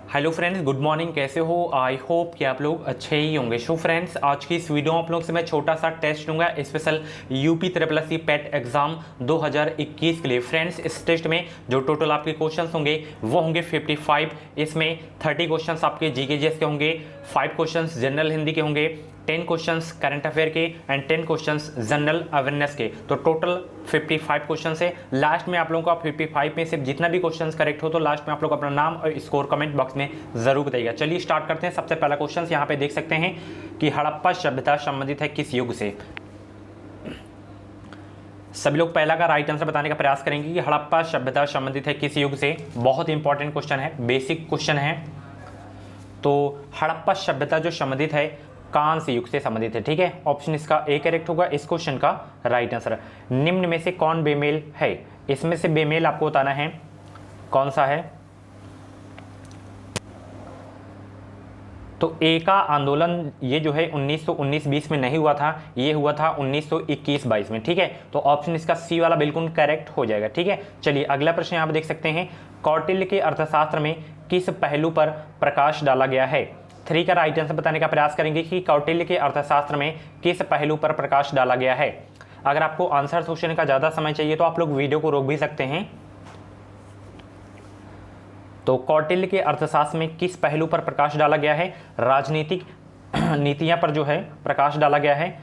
Hello friends, good morning. कैसे हो? I hope कि आप लोग अच्छे ही होंगे। सो फ्रेंड्स, आज की इस वीडियो में आप लोग से मैं छोटा सा टेस्ट लूँगा special UP triple S C PET exam 2021 के लिए। फ्रेंड्स, इस टेस्ट में जो टोटल आपके क्वेश्चंस होंगे वो होंगे 55। इसमें 30 क्वेश्चंस आपके जीके जीएस के होंगे, 5 क्वेश्चंस जनरल हिंदी के होंगे, 10 क्वेश्चंस करंट अफेयर के एंड 10 क्वेश्चंस जनरल अवेयरनेस के। तो टोटल 55 क्वेश्चंस है। लास्ट में आप लोगों का 55 में सिर्फ जितना भी क्वेश्चंस करेक्ट हो तो लास्ट में आप लोग अपना नाम और स्कोर कमेंट बॉक्स में जरूर बताइएगा। चलिए स्टार्ट करते हैं। सबसे पहला क्वेश्चन यहाँ पे देख सकते हैं कि हड़प्पा सभ्यता संबंधित है किस युग से। सभी लोग पहला का राइट आंसर बताने का प्रयास करेंगे कि हड़प्पा सभ्यता संबंधित है किस युग से। बहुत इंपॉर्टेंट क्वेश्चन है, बेसिक क्वेश्चन है। तो हड़प्पा सभ्यता जो संबंधित है कांस्य युग से संबंधित है। ठीक है, ऑप्शन इसका ए करेक्ट होगा इस क्वेश्चन का राइट आंसर। निम्न में से कौन बेमेल है? इसमें से बेमेल आपको बताना है कौन सा है। तो ए का आंदोलन ये जो है 1919-20 में नहीं हुआ था, ये हुआ था 1921-22 में। ठीक है, तो ऑप्शन इसका सी वाला बिल्कुल करेक्ट हो जाएगा। ठीक है, चलिए अगला प्रश्न यहाँ पे देख सकते हैं, कौटिल्य के अर्थशास्त्र में किस पहलू पर प्रकाश डाला गया है? 3 का राइट आंसर बताने का प्रयास करेंगे कि कौटिल्य के अर्थशास्त्र में किस पहलू पर प्रकाश डाला गया है। अगर आपको आंसर सोचने का ज़्यादा समय चाहिए तो आप लोग वीडियो को रोक भी सकते हैं। तो कौटिल्य के अर्थशास्त्र में किस पहलू पर प्रकाश डाला गया है? राजनीतिक नीतियां पर जो है प्रकाश डाला गया है।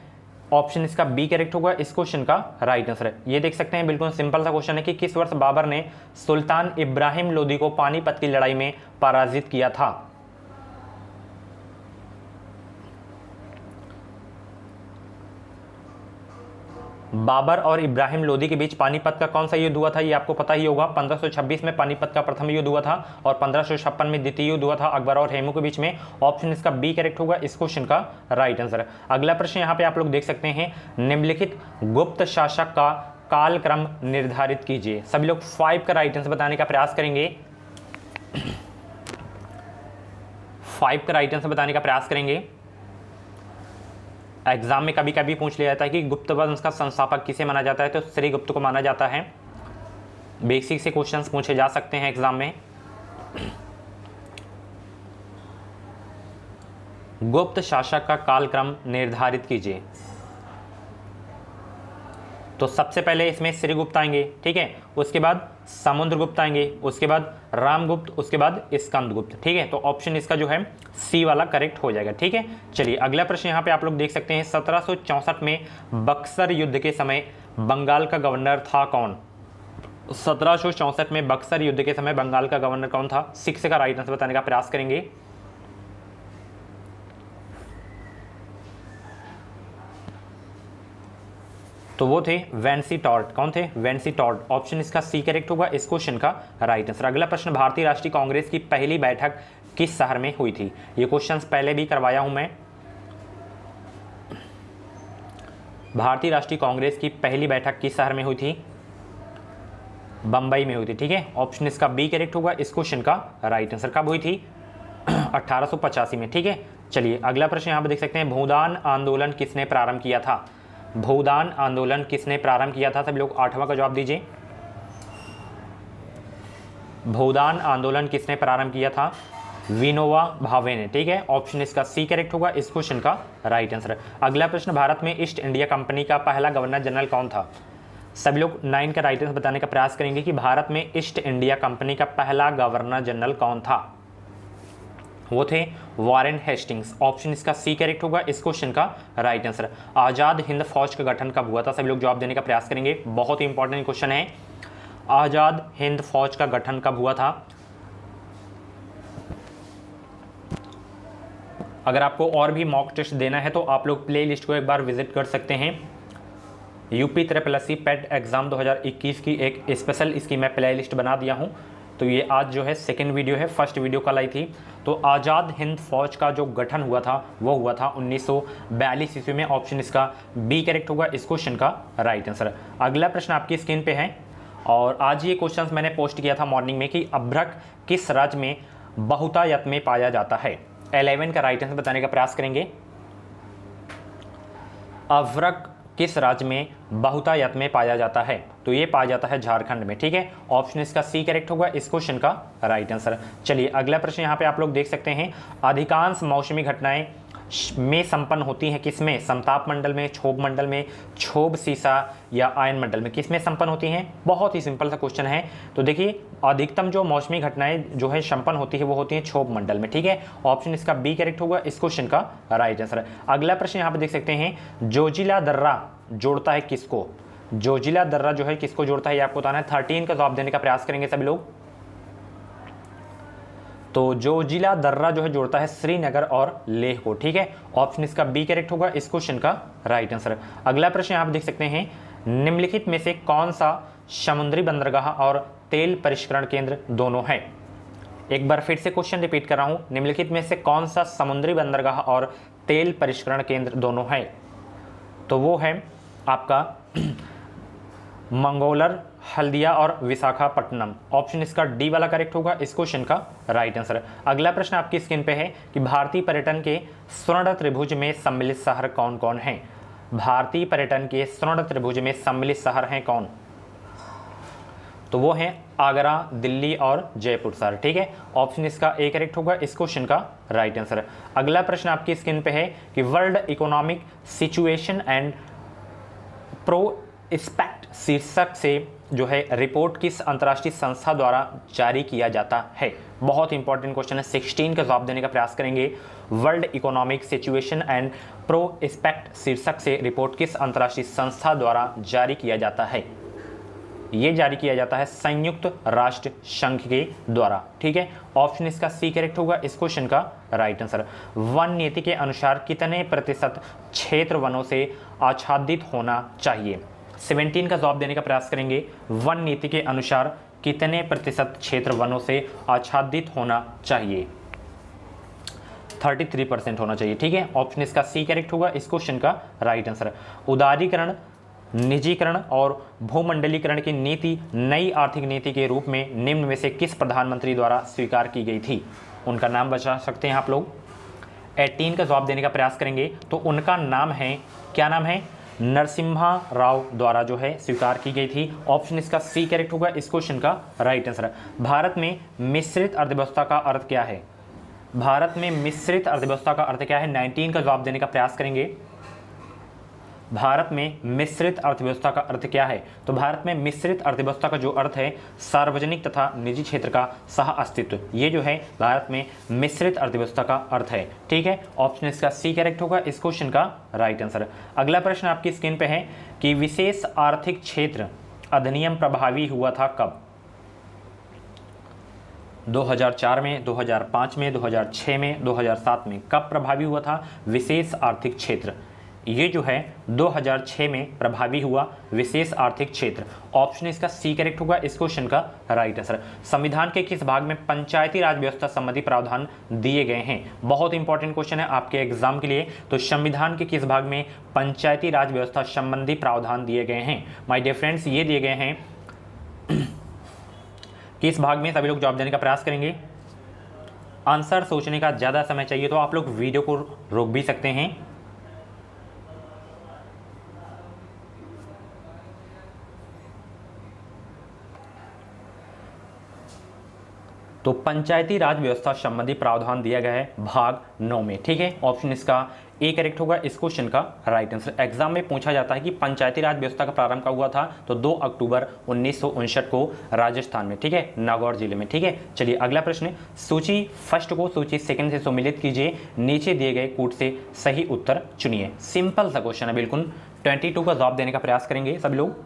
ऑप्शन इसका बी करेक्ट होगा इस क्वेश्चन का राइट आंसर है। ये देख सकते हैं, बिल्कुल सिंपल सा क्वेश्चन है कि किस वर्ष बाबर ने सुल्तान इब्राहिम लोदी को पानीपत की लड़ाई में पराजित किया था? बाबर और इब्राहिम लोदी के बीच पानीपत का कौन सा युद्ध हुआ था? ये आपको पता ही होगा। 1526 में पानीपत का प्रथम युद्ध हुआ था और 1556 में द्वितीय युद्ध हुआ था अकबर और हेमू के बीच में। ऑप्शन इसका बी करेक्ट होगा इस क्वेश्चन का राइट आंसर। अगला प्रश्न यहाँ पे आप लोग देख सकते हैं, निम्नलिखित गुप्त शासक का कालक्रम निर्धारित कीजिए। सभी लोग 5 का राइट आंसर बताने का प्रयास करेंगे। 5 का राइट आंसर बताने का प्रयास करेंगे। एग्जाम में कभी कभी पूछ लिया जाता है कि गुप्त वंश का संस्थापक किसे माना जाता है, तो श्रीगुप्त को माना जाता है। बेसिक से क्वेश्चंस पूछे जा सकते हैं एग्जाम में। गुप्त शासक का कालक्रम निर्धारित कीजिए। तो सबसे पहले इसमें श्रीगुप्त आएंगे, ठीक है, उसके बाद समुद्रगुप्त आएंगे, उसके बाद रामगुप्त, उसके बाद स्कंदगुप्त। ठीक है, तो ऑप्शन इसका जो है सी वाला करेक्ट हो जाएगा। ठीक है, चलिए अगला प्रश्न यहाँ पे आप लोग देख सकते हैं, 1764 में बक्सर युद्ध के समय बंगाल का गवर्नर था कौन? 1764 में बक्सर युद्ध के समय बंगाल का गवर्नर कौन था? 6 का राइट आंसर बताने का प्रयास करेंगे। तो वो थे वेंसी टॉर्ट। कौन थे? वेंसी टॉर्ट। ऑप्शन इसका सी करेक्ट होगा इस क्वेश्चन का राइट आंसर। अगला प्रश्न, भारतीय राष्ट्रीय कांग्रेस की पहली बैठक किस शहर में हुई थी? ये क्वेश्चंस पहले भी करवाया हूं मैं। भारतीय राष्ट्रीय कांग्रेस की पहली बैठक किस शहर में हुई थी? बंबई में हुई थी। ठीक है, ऑप्शन इसका बी करेक्ट होगा इस क्वेश्चन का राइट आंसर। कब हुई थी? 1885 में। ठीक है, चलिए अगला प्रश्न यहाँ पर देख सकते हैं, भूदान आंदोलन किसने प्रारंभ किया था? भूदान आंदोलन किसने प्रारंभ किया था? सभी लोग 8वां का जवाब दीजिए। भूदान आंदोलन किसने प्रारंभ किया था? विनोबा भावे ने। ठीक है, ऑप्शन इसका सी करेक्ट होगा इस क्वेश्चन का राइट आंसर। अगला प्रश्न, भारत में ईस्ट इंडिया कंपनी का पहला गवर्नर जनरल कौन था? सभी लोग 9 का राइट आंसर बताने का प्रयास करेंगे कि भारत में ईस्ट इंडिया कंपनी का पहला गवर्नर जनरल कौन था? वो थे वॉरेन हेस्टिंग्स। ऑप्शन इसका सी करेक्ट होगा इस क्वेश्चन का राइट आंसर। आज़ाद हिंद फौज का गठन कब हुआ था? सभी लोग जवाब देने का प्रयास करेंगे। बहुत ही इंपॉर्टेंट क्वेश्चन है, आज़ाद हिंद फौज का गठन कब हुआ था? अगर आपको और भी मॉक टेस्ट देना है तो आप लोग प्ले लिस्ट को एक बार विजिट कर सकते हैं। UP triple S C PET exam 2021 की एक स्पेशल इसकी मैं प्ले लिस्ट बना दिया हूँ। तो ये आज जो है सेकेंड वीडियो है, फर्स्ट वीडियो कल आई थी। तो आज़ाद हिंद फौज का जो गठन हुआ था वो हुआ था 1942 ईस्वी में। ऑप्शन इसका बी करेक्ट होगा इस क्वेश्चन का राइट आंसर। अगला प्रश्न आपकी स्क्रीन पे है और आज ये क्वेश्चन मैंने पोस्ट किया था मॉर्निंग में कि अभ्रक किस राज्य में बहुतायत में पाया जाता है? 11 का राइट आंसर बताने का प्रयास करेंगे। अभ्रक किस राज्य में बहुतायत में पाया जाता है? तो ये पाया जाता है झारखंड में। ठीक है, ऑप्शन इसका सी करेक्ट होगा इस क्वेश्चन का राइट आंसर। चलिए अगला प्रश्न यहाँ पे आप लोग देख सकते हैं, अधिकांश मौसमी घटनाएं में संपन्न होती हैं किसमें? समताप मंडल में, क्षोभ मंडल में, क्षोभ सीसा या आयन मंडल में, किसमें संपन्न होती हैं? बहुत ही सिंपल सा क्वेश्चन है। तो देखिए अधिकतम जो मौसमी घटनाएं जो है संपन्न होती है वो होती हैं क्षोभ मंडल में। ठीक है, ऑप्शन इसका बी करेक्ट होगा इस क्वेश्चन का राइट आंसर। अगला प्रश्न यहाँ पे देख सकते हैं, जोजिला दर्रा जोड़ता है किसको? जोजिला दर्रा जो है किसको जोड़ता है ये आपको बताना है। 13 का जवाब देने का प्रयास करेंगे सभी लोग। तो जोजिला दर्रा जो है जोड़ता है श्रीनगर और लेह को। ठीक है, ऑप्शन इसका बी करेक्ट होगा इस क्वेश्चन का राइट आंसर। अगला प्रश्न आप देख सकते हैं, निम्नलिखित में से कौन सा समुद्री बंदरगाह और तेल परिष्करण केंद्र दोनों है? एक बार फिर से क्वेश्चन रिपीट कर रहा हूं, निम्नलिखित में से कौन सा समुद्री बंदरगाह और तेल परिष्करण केंद्र दोनों है? तो वो है आपका मंगोलर, हल्दिया और विशाखापट्टनम। ऑप्शन इसका डी वाला करेक्ट होगा इस क्वेश्चन का राइट आंसर। अगला प्रश्न आपकी स्क्रीन पे है कि भारतीय पर्यटन के स्वर्ण त्रिभुज में सम्मिलित शहर कौन कौन है? भारतीय पर्यटन के स्वर्ण त्रिभुज में सम्मिलित शहर हैं कौन? तो वो हैं आगरा, दिल्ली और जयपुर शहर। ठीक है, ऑप्शन इसका ए करेक्ट होगा इस क्वेश्चन का राइट आंसर। अगला प्रश्न आपकी स्क्रीन पे है कि world economic situation and prospect शीर्षक से जो है रिपोर्ट किस अंतर्राष्ट्रीय संस्था द्वारा जारी किया जाता है? बहुत इंपॉर्टेंट क्वेश्चन है, 16 का जवाब देने का प्रयास करेंगे। World economic situation and prospect शीर्षक से रिपोर्ट किस अंतर्राष्ट्रीय संस्था द्वारा जारी किया जाता है? ये जारी किया जाता है संयुक्त राष्ट्र संघ के द्वारा। ठीक है, ऑप्शन इसका सी करेक्ट होगा इस क्वेश्चन का राइट आंसर। वन नीति के अनुसार कितने प्रतिशत क्षेत्र वनों से आच्छादित होना चाहिए? 17 का जवाब देने का प्रयास करेंगे। वन नीति के अनुसार कितने प्रतिशत क्षेत्र वनों से आच्छादित होना चाहिए? 33% होना चाहिए। ठीक है, ऑप्शन इसका सी करेक्ट होगा इस क्वेश्चन का राइट आंसर। उदारीकरण, निजीकरण और भूमंडलीकरण की नीति नई आर्थिक नीति के रूप में निम्न में से किस प्रधानमंत्री द्वारा स्वीकार की गई थी? उनका नाम बता सकते हैं आप लोग। 18 का जवाब देने का प्रयास करेंगे तो उनका नाम है, क्या नाम है? नरसिम्हा राव द्वारा जो है स्वीकार की गई थी। ऑप्शन इसका सी करेक्ट होगा इस क्वेश्चन का राइट आंसर। भारत में मिश्रित अर्थव्यवस्था का अर्थ क्या है? भारत में मिश्रित अर्थव्यवस्था का अर्थ क्या है? 19 का जवाब देने का प्रयास करेंगे। भारत में मिश्रित अर्थव्यवस्था का अर्थ क्या है? तो भारत में मिश्रित अर्थव्यवस्था का जो अर्थ है सार्वजनिक तथा निजी क्षेत्र का सह अस्तित्व, ये जो है भारत में मिश्रित अर्थव्यवस्था का अर्थ है। ठीक है, ऑप्शन इसका सी करेक्ट होगा इस क्वेश्चन का राइट आंसर। अगला प्रश्न आपकी स्क्रीन पे है कि विशेष आर्थिक क्षेत्र अधिनियम प्रभावी हुआ था कब? 2004 में, 2005 में, 2006 में, 2007 में। कब प्रभावी हुआ था विशेष आर्थिक क्षेत्र? ये जो है 2006 में प्रभावी हुआ विशेष आर्थिक क्षेत्र। ऑप्शन इसका सी करेक्ट होगा इस क्वेश्चन का राइट आंसर। संविधान के किस भाग में पंचायती राज व्यवस्था संबंधी प्रावधान दिए गए हैं? बहुत इंपॉर्टेंट क्वेश्चन है आपके एग्जाम के लिए। तो संविधान के किस भाग में पंचायती राज व्यवस्था संबंधी प्रावधान दिए गए हैं? माय डियर फ्रेंड्स, ये दिए गए हैं किस भाग में? सभी लोग जवाब देने का प्रयास करेंगे। आंसर सोचने का ज़्यादा समय चाहिए तो आप लोग वीडियो को रोक भी सकते हैं। तो पंचायती राज व्यवस्था संबंधी प्रावधान दिया गया है भाग 9 में। ठीक है, ऑप्शन इसका ए करेक्ट होगा इस क्वेश्चन का राइट आंसर। एग्जाम में पूछा जाता है कि पंचायती राज व्यवस्था का प्रारंभ कब हुआ था? तो 2 अक्टूबर 1959 को राजस्थान में। ठीक है, नागौर जिले में। ठीक है, चलिए अगला प्रश्न, सूची फर्स्ट को सूची सेकंड से सम्मिलित कीजिए, नीचे दिए गए कूट से सही उत्तर चुनिए। सिंपल सा क्वेश्चन है बिल्कुल। 22 का जवाब देने का प्रयास करेंगे सभी लोग।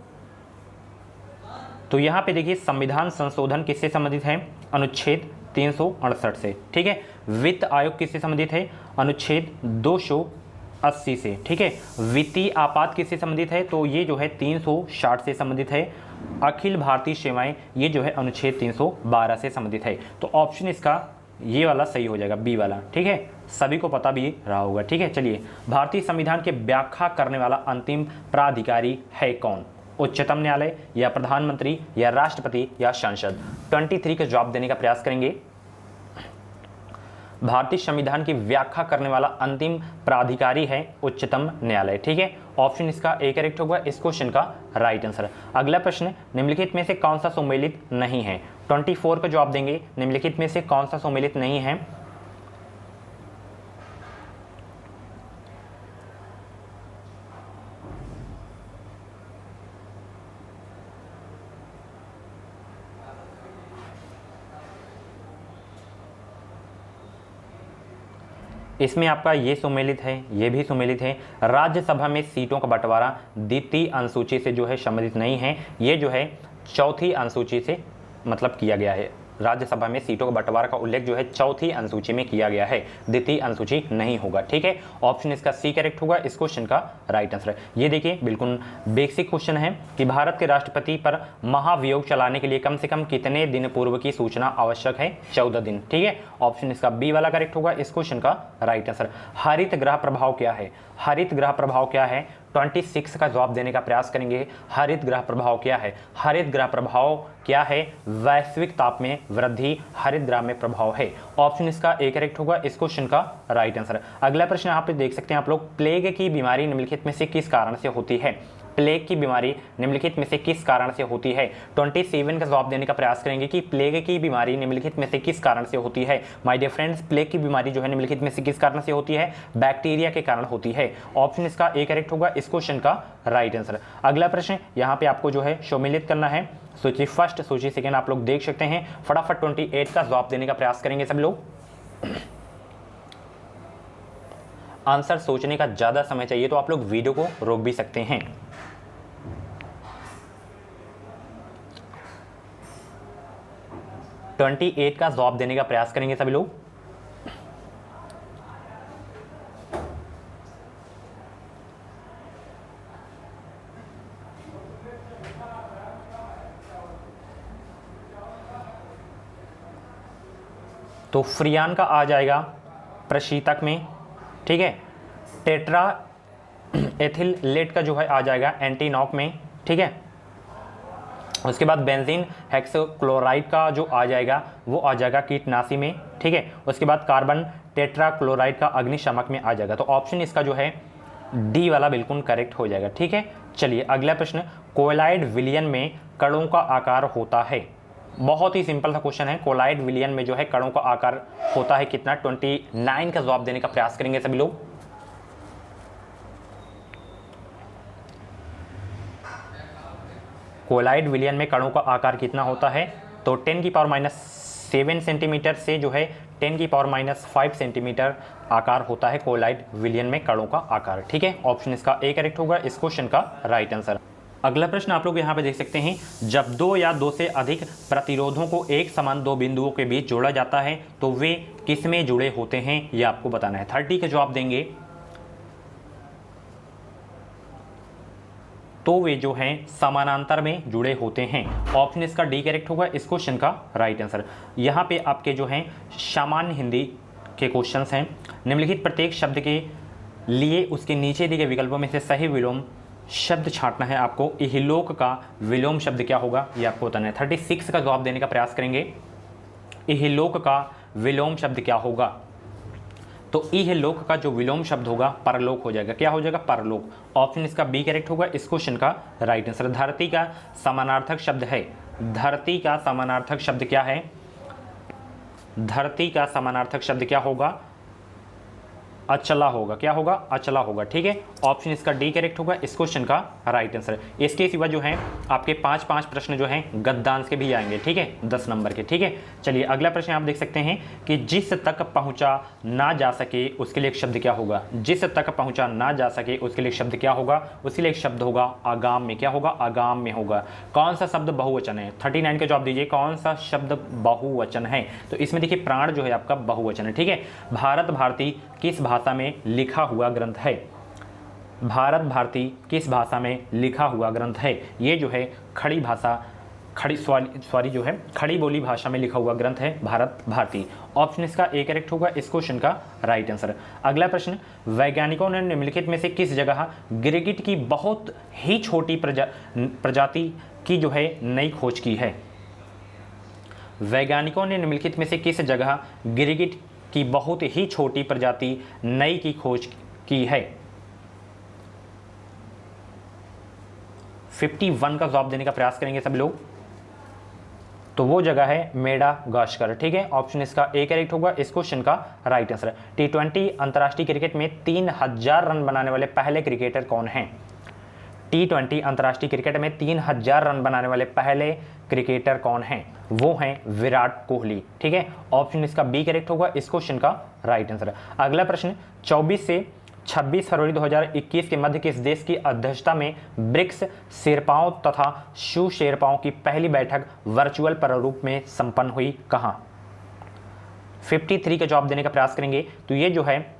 तो यहाँ पे देखिए संविधान संशोधन किससे संबंधित है? अनुच्छेद 368 से। ठीक है, वित्त आयोग किससे संबंधित है? अनुच्छेद 280 से। ठीक है, वित्तीय आपात किससे संबंधित है? तो ये जो है 360 से संबंधित है। अखिल भारतीय सेवाएं, ये जो है अनुच्छेद 312 से संबंधित है। तो ऑप्शन इसका ये वाला सही हो जाएगा, बी वाला। ठीक है, सभी को पता भी रहा होगा। ठीक है, चलिए भारतीय संविधान के व्याख्या करने वाला अंतिम प्राधिकारी है कौन? उच्चतम न्यायालय या प्रधानमंत्री या राष्ट्रपति या संसद? 23 का जवाब देने का प्रयास करेंगे। भारतीय संविधान की व्याख्या करने वाला अंतिम प्राधिकारी है उच्चतम न्यायालय। ठीक है, ऑप्शन इसका ए करेक्ट होगा इस क्वेश्चन का राइट आंसर। अगला प्रश्न, निम्नलिखित में से कौन सा सम्मिलित नहीं है? 24 का जवाब देंगे, निम्नलिखित में से कौन सा सम्मिलित नहीं है? इसमें आपका ये सम्मिलित है, ये भी सम्मिलित है। राज्यसभा में सीटों का बंटवारा द्वितीय अनुसूची से जो है सम्मिलित नहीं है, ये जो है चौथी अनुसूची से मतलब किया गया है। राज्यसभा में सीटों का बंटवारा का उल्लेख जो है चौथी अनुसूची में किया गया है, द्वितीय अनुसूची नहीं होगा। ठीक है, ऑप्शन इसका सी करेक्ट होगा इस क्वेश्चन का राइट आंसर। ये देखिए बिल्कुल बेसिक क्वेश्चन है कि भारत के राष्ट्रपति पर महाभियोग चलाने के लिए कम से कम कितने दिन पूर्व की सूचना आवश्यक है? 14 दिन। ठीक है, ऑप्शन इसका बी वाला करेक्ट होगा इस क्वेश्चन का राइट आंसर। हरित ग्रह प्रभाव क्या है? हरित ग्रह प्रभाव क्या है? 26 का जवाब देने का प्रयास करेंगे। हरित ग्रह प्रभाव क्या है? हरित ग्रह प्रभाव क्या है? वैश्विक ताप में वृद्धि हरित ग्रह में प्रभाव है। ऑप्शन इसका ए करेक्ट होगा इस क्वेश्चन का राइट आंसर। अगला प्रश्न यहाँ पे देख सकते हैं आप लोग, प्लेग की बीमारी निम्नलिखित में से किस कारण से होती है? प्लेग की बीमारी निम्नलिखित में से किस कारण से होती है? 27 का जवाब देने का प्रयास करेंगे कि प्लेग की बीमारी निम्नलिखित में से किस कारण से होती है। माय डियर फ्रेंड्स, प्लेग की बीमारी जो है निम्नलिखित में से किस कारण से होती है? बैक्टीरिया के कारण होती है। ऑप्शन इसका ए करेक्ट होगा इस क्वेश्चन का राइट आंसर। अगला प्रश्न यहाँ पे आपको जो है सम्मिलित करना है। सूची फर्स्ट, सूची सेकेंड आप लोग देख सकते हैं। फटाफट 28 का जवाब देने का प्रयास करेंगे सब लोग। आंसर सोचने का ज्यादा समय चाहिए तो आप लोग वीडियो को रोक भी सकते हैं। ट्वेंटी 28 का जवाब देने का प्रयास करेंगे सभी लोग। तो फ्रियान का आ जाएगा प्रशीतक में। ठीक है, टेट्रा एथिलेट का जो है आ जाएगा एंटीनॉक में। ठीक है, उसके बाद बेंजीन हेक्सोक्लोराइड का जो आ जाएगा वो आ जाएगा कीटनाशी में। ठीक है, उसके बाद कार्बन टेट्राक्लोराइड का अग्निशामक में आ जाएगा। तो ऑप्शन इसका जो है डी वाला बिल्कुल करेक्ट हो जाएगा। ठीक है, चलिए अगला प्रश्न, कोलाइड विलयन में कणों का आकार होता है? बहुत ही सिंपल सा क्वेश्चन है। कोलाइड विलयन में जो है कणों का आकार होता है कितना? 29 का जवाब देने का प्रयास करेंगे सभी लोग। कोलाइड विलयन में कणों का आकार कितना होता है? तो 10⁻⁻7 सेंटीमीटर से जो है 10⁻⁻5 सेंटीमीटर आकार होता है कोलाइड विलयन में कणों का आकार। ठीक है, ऑप्शन इसका ए करेक्ट होगा इस क्वेश्चन का राइट आंसर। अगला प्रश्न आप लोग यहाँ पे देख सकते हैं, जब दो या दो से अधिक प्रतिरोधों को एक समान दो बिंदुओं के बीच जोड़ा जाता है तो वे किसमें जुड़े होते हैं? ये आपको बताना है। 30 का जवाब देंगे तो वे जो हैं समानांतर में जुड़े होते हैं। ऑप्शन इसका डी करेक्ट होगा इस क्वेश्चन का राइट आंसर। यहाँ पे आपके जो हैं सामान्य हिंदी के क्वेश्चंस हैं। निम्नलिखित प्रत्येक शब्द के लिए उसके नीचे दिए गए विकल्पों में से सही विलोम शब्द छांटना है आपको। इहलोक का विलोम शब्द क्या होगा ये आपको बताना है। 36 का जवाब देने का प्रयास करेंगे। इहलोक का विलोम शब्द क्या होगा? तो इहलोक का जो विलोम शब्द होगा परलोक हो जाएगा। क्या हो जाएगा? परलोक। ऑप्शन इसका बी करेक्ट होगा इस क्वेश्चन का राइट आंसर। धरती का समानार्थक शब्द है। धरती का समानार्थक शब्द क्या है? धरती का समानार्थक शब्द क्या होगा? अचला होगा। क्या होगा? अचला होगा। ठीक है, ऑप्शन इसका डी करेक्ट होगा इस क्वेश्चन का राइट आंसर। इसके सिवा जो है आपके 5 प्रश्न जो हैं गद्यांश के भी आएंगे। ठीक है, 10 नंबर के। ठीक है, चलिए अगला प्रश्न आप देख सकते हैं कि जिस तक पहुंचा ना जा सके उसके लिए एक शब्द क्या होगा? जिस तक पहुंचा ना जा सके उसके लिए एक शब्द क्या होगा? उसके लिए एक शब्द होगा आगाम में। क्या होगा? आगाम में होगा। कौन सा शब्द बहुवचन है? 39 का जवाब दीजिए। कौन सा शब्द बहुवचन है? तो इसमें देखिए प्राण जो है आपका बहुवचन है। ठीक है, भारत भारती किस भाषा में लिखा हुआ ग्रंथ है? भारत भारती किस भाषा में लिखा हुआ ग्रंथ है? ये जो है खड़ी भाषा, जो है खड़ी बोली भाषा में लिखा हुआ ग्रंथ है भारत भारती। ऑप्शन इसका ए करेक्ट होगा इस क्वेश्चन का राइट आंसर। अगला प्रश्न, वैज्ञानिकों ने निम्नलिखित में से किस जगह गिरगिट की बहुत ही छोटी प्रजाति की जो है नई खोज की है? वैज्ञानिकों ने निम्नलिखित में से किस जगह गिरगिट की बहुत ही छोटी प्रजाति नई की खोज की है? 51 का जवाब देने का प्रयास करेंगे सब लोग। तो वो जगह है मेडागास्कर, ठीक है। ऑप्शन इसका ए करेक्ट होगा इस क्वेश्चन का राइट आंसर। T20 अंतर्राष्ट्रीय क्रिकेट में 3000 रन बनाने वाले पहले क्रिकेटर कौन हैं? T20 अंतर्राष्ट्रीय क्रिकेट में 3000 रन बनाने वाले पहले क्रिकेटर कौन हैं? वो हैं विराट कोहली, ठीक है। ऑप्शन इसका बी करेक्ट होगा इस क्वेश्चन का राइट आंसर। अगला प्रश्न, 24 से 26 फरवरी 2021 के मध्य किस देश की अध्यक्षता में ब्रिक्स शेरपाओं तथा शू शेरपाओं की पहली बैठक वर्चुअल प्रारूप में संपन्न हुई? कहां? 53 का जवाब देने का प्रयास करेंगे। तो ये जो है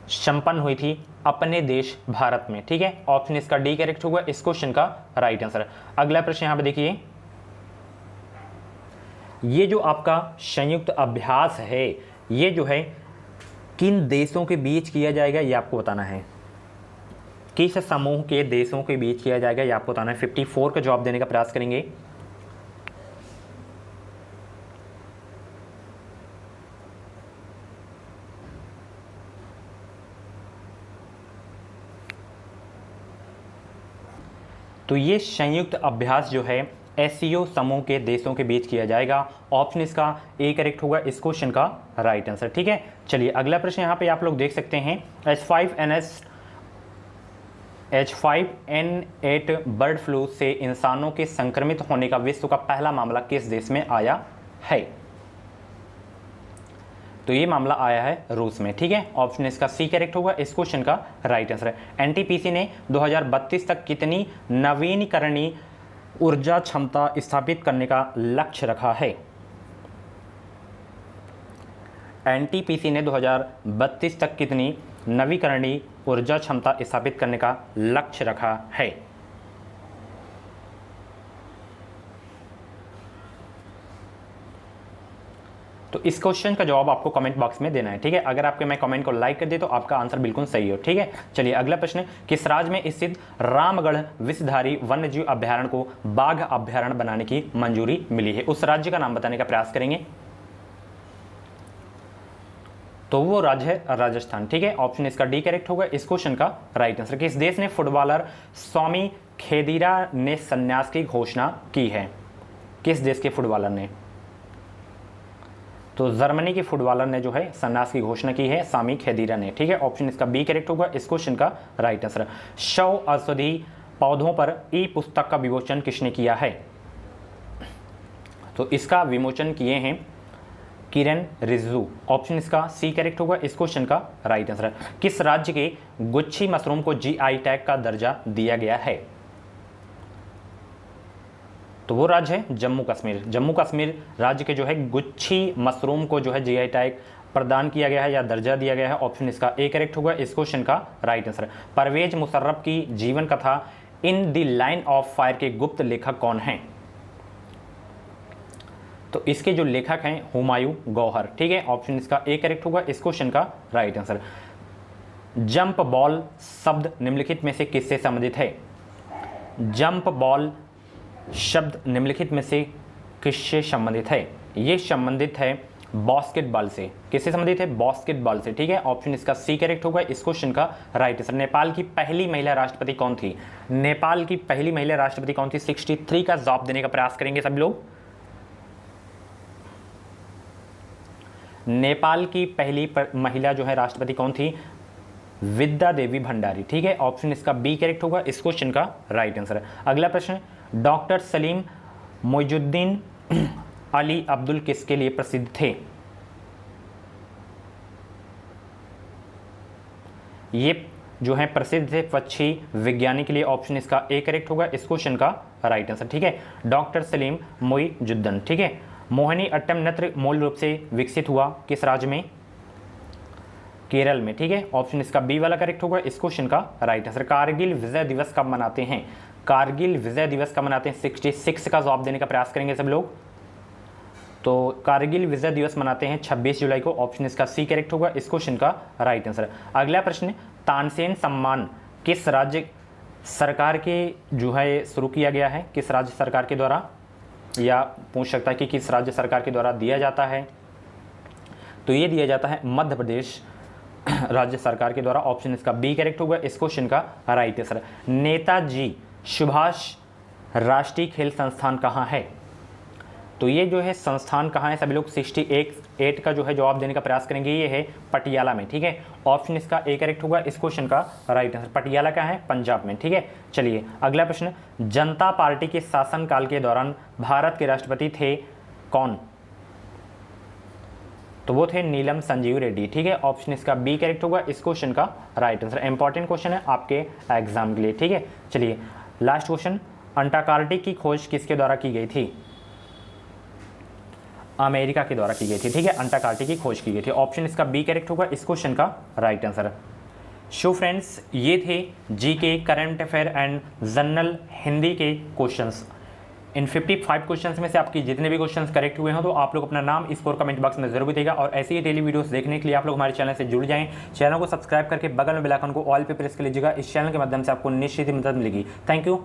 संपन्न हुई थी अपने देश भारत में, ठीक है। ऑप्शन इसका डी करेक्ट होगा इस क्वेश्चन का राइट आंसर। अगला प्रश्न यहां पे देखिए, ये जो आपका संयुक्त अभ्यास है ये जो है किन देशों के बीच किया जाएगा ये आपको बताना है। किस समूह के देशों के बीच किया जाएगा ये आपको बताना है। 54 का जवाब देने का प्रयास करेंगे। तो ये संयुक्त अभ्यास जो है एससीओ समूह के देशों के बीच किया जाएगा। ऑप्शन इसका ए करेक्ट होगा इस क्वेश्चन का राइट आंसर, ठीक है। चलिए अगला प्रश्न यहाँ पे आप लोग देख सकते हैं, H5N8 बर्ड फ्लू से इंसानों के संक्रमित होने का विश्व का पहला मामला किस देश में आया है? तो ये मामला आया है रूस में, ठीक है। ऑप्शन इसका सी करेक्ट होगा इस क्वेश्चन का राइट आंसर है। एनटीपीसी ने 2032 तक कितनी नवीनीकरणीय ऊर्जा क्षमता स्थापित करने का लक्ष्य रखा है? एनटीपीसी ने 2032 तक कितनी नवीकरणीय ऊर्जा क्षमता स्थापित करने का लक्ष्य रखा है? तो इस क्वेश्चन का जवाब आपको कमेंट बॉक्स में देना है, ठीक है। अगर आपके मैं कमेंट को लाइक कर दे तो आपका आंसर बिल्कुल सही हो, ठीक है। चलिए अगला प्रश्न, किस राज्य में स्थित रामगढ़ विषधारी वन्यजीव अभ्यारण्य को बाघ अभ्यारण्य बनाने की मंजूरी मिली है? उस राज्य का नाम बताने का प्रयास करेंगे। तो वो राज्य है राजस्थान, ठीक है। ऑप्शन इसका डी करेक्ट होगा इस क्वेश्चन का राइट आंसर। किस देश ने फुटबॉलर स्वामी खेदीरा ने संन्यास की घोषणा की है? किस देश के फुटबॉलर ने? तो जर्मनी के फुटबॉलर ने जो है संन्यास की घोषणा की है, स्वामी खेदीरा ने, ठीक है। ऑप्शन इसका बी करेक्ट होगा इस क्वेश्चन का राइट आंसर। 100 औषधि पौधों पर ई पुस्तक का विमोचन किसने किया है? तो इसका विमोचन किए हैं किरण रिजिजू। ऑप्शन इसका सी करेक्ट होगा इस क्वेश्चन का राइट आंसर। किस राज्य के गुच्छी मशरूम को जीआई टैग का दर्जा दिया गया है? तो वो राज्य है जम्मू कश्मीर। जम्मू कश्मीर राज्य के जो है गुच्छी मशरूम को जो है जीआई टैग प्रदान किया गया है या दर्जा दिया गया है। ऑप्शन इसका ए करेक्ट होगा इस क्वेश्चन का राइट आंसर। परवेज मुशर्रफ की जीवन कथा in the line of fire के गुप्त लेखक कौन हैं? तो इसके जो लेखक हैं हुमायूं गौहर, ठीक है। ऑप्शन इसका ए करेक्ट होगा इस क्वेश्चन का राइट आंसर। जंप बॉल शब्द निम्नलिखित में से किससे संबंधित है? जंप बॉल शब्द निम्नलिखित में से किससे संबंधित है? ये संबंधित है बास्केटबॉल से। किससे संबंधित है? बास्केटबॉल से, ठीक है। ऑप्शन इसका सी करेक्ट होगा इस क्वेश्चन का राइट आंसर। नेपाल की पहली महिला राष्ट्रपति कौन थी? नेपाल की पहली महिला राष्ट्रपति कौन थी? 63 का जवाब देने का प्रयास करेंगे सब लोग। नेपाल की पहली महिला जो है राष्ट्रपति कौन थी? विद्या देवी भंडारी, ठीक है। ऑप्शन इसका बी करेक्ट होगा इस क्वेश्चन का राइट आंसर। अगला प्रश्न, डॉक्टर सलीम मोइजुद्दीन अली अब्दुल किसके लिए प्रसिद्ध थे? ये जो है प्रसिद्ध थे पक्षी विज्ञानी के लिए। ऑप्शन इसका ए करेक्ट होगा इस क्वेश्चन का राइट आंसर, ठीक है। डॉक्टर सलीम मोइजुद्दीन, ठीक है। मोहिनी अट्टम नृत्य मूल रूप से विकसित हुआ किस राज्य में? केरल में, ठीक है। ऑप्शन इसका बी वाला करेक्ट होगा इस क्वेश्चन का राइट आंसर। कारगिल विजय दिवस कब मनाते हैं? कारगिल विजय दिवस कब मनाते हैं? 66 का जवाब देने का प्रयास करेंगे सब लोग। तो कारगिल विजय दिवस मनाते हैं 26 जुलाई को। ऑप्शन इसका सी करेक्ट होगा इस क्वेश्चन का राइट आंसर। अगला प्रश्न, तानसेन सम्मान किस राज्य सरकार के जो है शुरू किया गया है? किस राज्य सरकार के द्वारा, या पूछ सकता है कि किस राज्य सरकार के द्वारा दिया जाता है? तो ये दिया जाता है मध्य प्रदेश राज्य सरकार के द्वारा। ऑप्शन इसका बी करेक्ट होगा इस क्वेश्चन का राइट आंसर। नेताजी सुभाष राष्ट्रीय खेल संस्थान कहाँ है? तो ये जो है संस्थान कहाँ है, सभी लोग 68 का जो है जवाब देने का प्रयास करेंगे। ये है पटियाला में, ठीक है। ऑप्शन इसका ए करेक्ट होगा इस क्वेश्चन का राइट आंसर। पटियाला का है पंजाब में, ठीक है। चलिए अगला प्रश्न, जनता पार्टी के शासनकाल के दौरान भारत के राष्ट्रपति थे कौन? तो वो थे नीलम संजीव रेड्डी, ठीक है। ऑप्शन इसका बी करेक्ट होगा इस क्वेश्चन का राइट आंसर। इंपॉर्टेंट क्वेश्चन है आपके एग्जाम के लिए, ठीक है। चलिए लास्ट क्वेश्चन, अंटार्कटिका की खोज किसके द्वारा की गई थी? अमेरिका के द्वारा की गई थी, ठीक है। अंटार्कटिका की खोज की गई थी। ऑप्शन इसका बी करेक्ट होगा इस क्वेश्चन का राइट आंसर। सो फ्रेंड्स, ये थे GK, current affair and general Hindi के क्वेश्चंस। इन 55 क्वेश्चंस में से आपकी जितने भी क्वेश्चंस करेक्ट हुए हो तो आप लोग अपना नाम स्कोर कमेंट बॉक्स में जरूर बताइएगा। और ऐसे ही डेली वीडियोस देखने के लिए आप लोग हमारे चैनल से जुड़ जाएं। चैनल को सब्सक्राइब करके बगल में बेल आइकन को ऑल पे प्रेस कर लीजिएगा। इस चैनल के माध्यम से आपको निश्चित ही मदद मिलेगी। Thank you.